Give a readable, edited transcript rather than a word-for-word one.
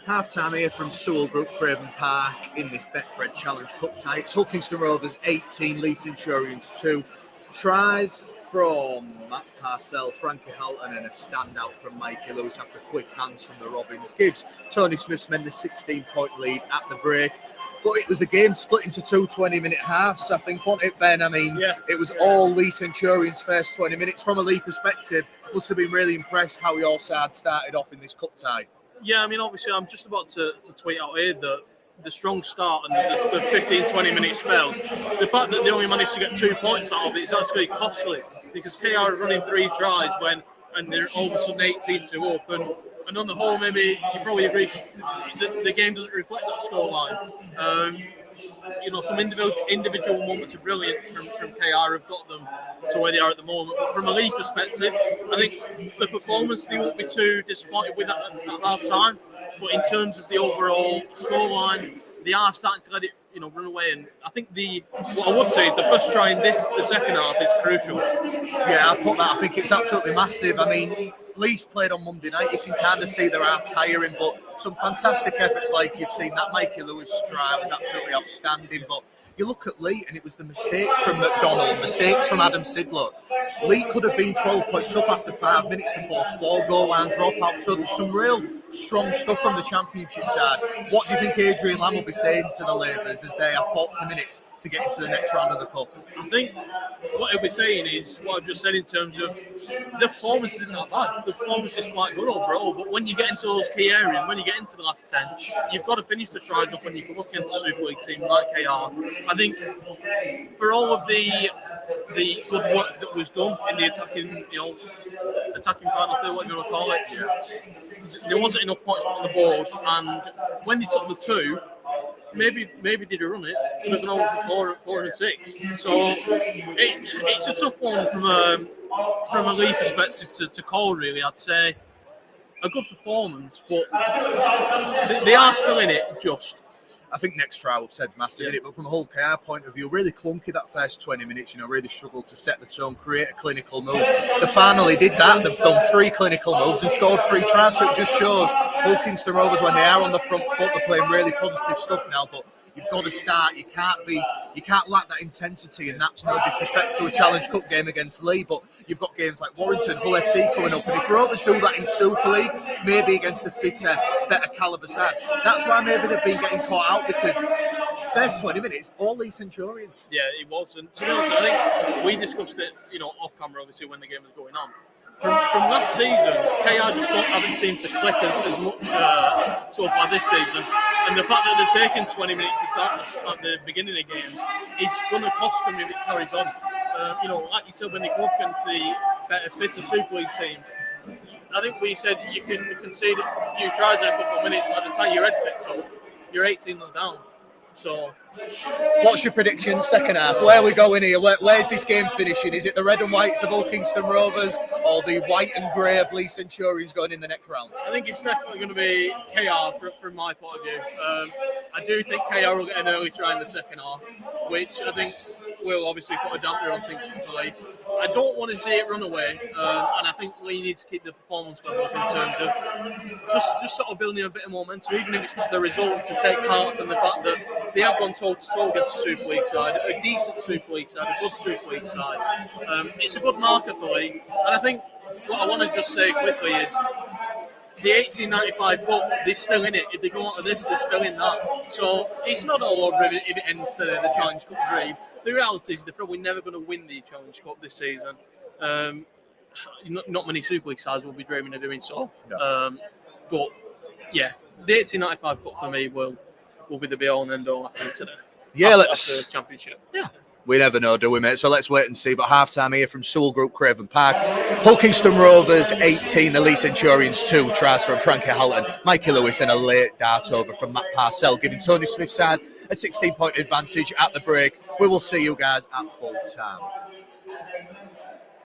Half-time here from Sewell Group Craven Park in this Betfred Challenge Cup tie. It's Hull Rovers 18, Leigh Centurions 2. Tries from Matt Parcell, Frankie Halton and a standout from Mikey Lewis after quick hands from the Robins. Gives Tony Smith's men the 16-point lead at the break. But it was a game split into two 20-minute halves, I think, wasn't it, Ben? I mean, It was all Leigh Centurions' first 20 minutes. From a Leigh perspective, must have been really impressed how your side started off in this cup tie. Yeah, I mean, obviously, I'm just about to tweet out here that the strong start and the 15-20 minute spell, the fact that they only managed to get 2 points out of it is actually costly because KR are running 3 tries and they're all of a sudden 18-2 up. And on the whole, maybe you probably agree the game doesn't reflect that scoreline. Some individual moments of brilliance from KR have got them to where they are at the moment. But from a Leigh perspective, I think the performance, they won't be too disappointed with that at half time. But in terms of the overall scoreline, they are starting to let it, run away. And I think what I would say is the first try in the second half is crucial. Yeah, I put that. I think it's absolutely massive. I mean, Lee's played on Monday night. You can kind of see they are tiring, but some fantastic efforts like you've seen. That Mikey Lewis try was absolutely outstanding. But you look at Leigh, and it was the mistakes from McDonald, mistakes from Adam Sidler. Leigh could have been 12 points up after 5 minutes to force 4 goal line dropout. So there's some real strong stuff from the championship side. What do you think Adrian Lamb will be saying to the Labours as they have 40 minutes to get into the next round of the Cup? I think what he'll be saying is what I've just said in terms of the performance isn't that bad. The performance is quite good overall, but when you get into those key areas, when you get into the last 10, you've got to finish the tries up when you come up against a Super League team like KR. I think for all of the good work that was done in the attacking final third, what you want to call it, there wasn't enough points on the board, and when they took the 2, maybe they'd have run it, could have gone over for 4 and 6. So it's a tough one from a Leigh perspective to call, really. I'd say a good performance, but they are still in it, just. I think next try we've said massive in it, but from a Hull KR point of view, really clunky that first 20 minutes, really struggled to set the tone, create a clinical move. They finally did that. They've done 3 clinical moves and scored 3 tries, so it just shows Hull Rovers, when they are on the front foot, they're playing really positive stuff now, but you've got to start. You can't lack that intensity, and that's no disrespect to a Challenge Cup game against Leigh, but you've got games like Warrington, Hull FC coming up, and if Rovers do that in Super League, maybe against a fitter, better calibre side, that's why maybe they've been getting caught out, because first 20 minutes, all Leigh Centurions. Yeah, it was, and to be honest, I think we discussed it, off camera, obviously, when the game was going on. From last season, KR just haven't seemed to click as much so far this season. And the fact that they're taking 20 minutes to start at the beginning of games is going to cost them if it carries on. Like you said, when they come up against the better, fitter Super League teams, I think we said you can concede a few tries in a couple of minutes. By the time your head picks up, you're 18-0 down. So, what's your prediction second half? Where are we going here? Where's this game finishing? Is it the red and whites of Hull Rovers or the white and grey of Leigh Centurions going in the next round? I think it's definitely going to be KR from my point of view. I do think KR will get an early try in the second half, which I think will obviously put a damper on things for Leigh. I don't want to see it run away, and I think Leigh needs to keep the performance level up in terms of just sort of building a bit of momentum, even if it's not the result, to take heart from the fact that they have gone toe-to-toe against a Super League side, a decent Super League side, a good Super League side. It's a good marker for Leigh, and I think what I want to just say quickly is the 1895 Cup, they're still in it. If they go out of this, they're still in that. So it's not all over if it ends today, the Challenge Cup dream. The reality is they're probably never going to win the Challenge Cup this season. Not many Super League sides will be dreaming of doing so. No. But yeah, the 1895 Cup for me will be the be-all and end-all after today. Yeah, after the championship. Yeah. We never know, do we, mate? So let's wait and see. But half-time here from Sewell Group Craven Park. Hull Rovers 18, the Leigh Centurions 2. Tries from Frankie Halton, Mikey Lewis, and a late dart over from Matt Parcell, giving Tony Smith's side a 16-point advantage at the break. We will see you guys at full time.